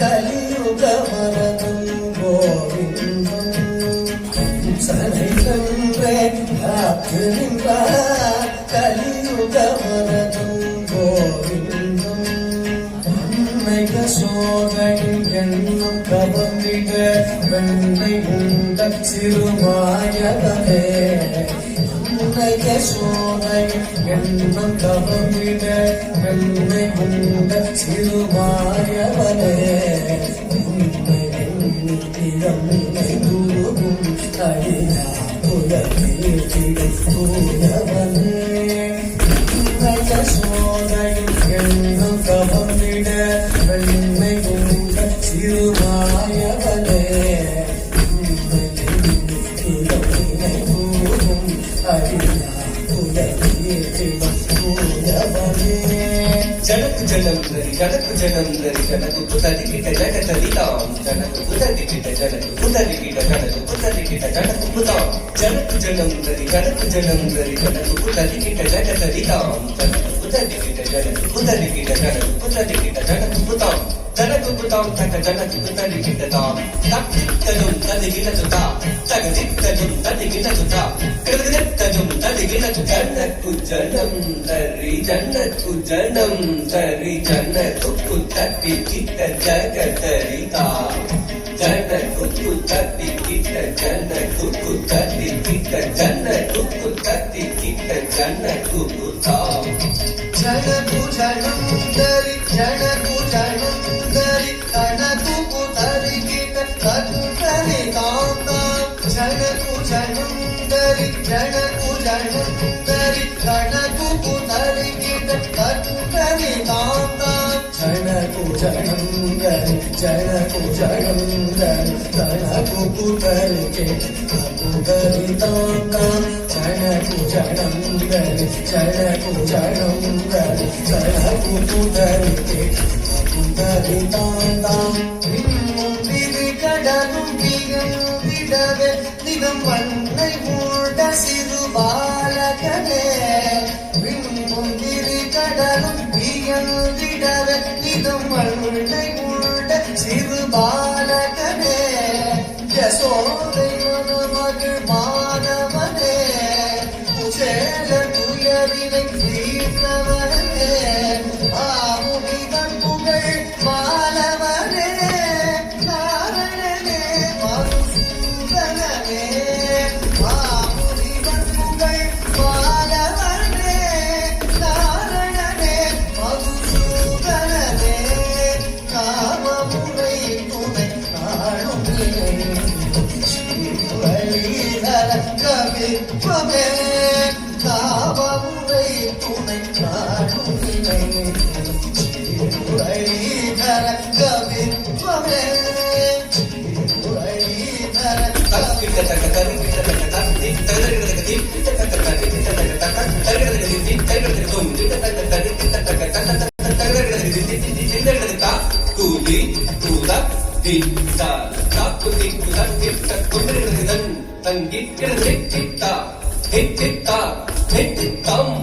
கலியுக மரதும் கவர்ந்திட வெண்ணை உண்ட சிறுமாயவனே உன்னைய சோதை எண்ணம் கவர்ந்திட வெண்ணை உண்ட சிறுமாயவனே உன்னை எண்ணித்திறமை தூரும் அடியா புலவனே உன்னைய சோதை எண்ணம் கவர்ந்திட வெண்ணை உண்ட சிறுமாயவனே జనకు జనందరి జనకు జనందరి జనకు పుతరికిట జగతలితాం జనకు పుతరికిట జనకు పుతరికిట జనకు పుతరికిట జనకు పుతాం జనకు జనందరి జనకు జనందరి జనకు పుతరికిట జగతలితాం జనకు పుతరికిట జనకు పుతరికిట జనకు పుతరికిట జనకు పుతాం జనకు పుతాం తక జనకు పుతరికిట తాం తక్కిట్టజుం తదిగిటజుతా తగదిట్టజుం తదిగిటజుతా కృగదిట్టజుం తదిగిటజు జనకు జనం తరి జనకు జనం తరి జనకు పుతరికిట జగతలితా జనకు పుతరికిట జనకు పుతరికిట జనకు పుతరికిట జనకు పుతాం జనకు జనం దరి జనకు జనం దరి కనకు పుతరికిట కటుకరి కాంతాం జనకు జనం దరి జనకు జనం దరి కనకు పుతరికిట కటుకరి కాంతాం జనకు జనం దరి జనకు జనం దరి కనకు పుతరికిట కటుకరి కాంతాం జనకు జనం దరి జనకు జనం దరి కనకు పుతరికిట கட்டுதறி தாந்தாம் கடலும் விடவே தினம் வண்ணை மூட சிறு பாலகனே விண்முந்திரி கடலும் விடவே தினம் வண்ணை மூட சிறு பாலகனே யசோதை மகள் மாணவனே குசேல துயரினை தீர்த்தவனே ஆமுனிதன் புகழ் மாலவனே நாரணனே மதுசூதனனே ஆமுனிதன் புகழ் மாலவனே நாரணனே மதுசூதனனே காமமுறை துணை நாளும் ஸ்ரீவழிதர கவித்வமே காமமுறை துணை நாளும் ஸ்ரீவழிதர கவித்வமே ஸ்ரீவழிதர கூலி கூல திட்டா காப்பு திக்குல திட்ட கொண்டிருக்கிறதன் தங்கிக்கிறது திட்டா திட்டா திட்டம்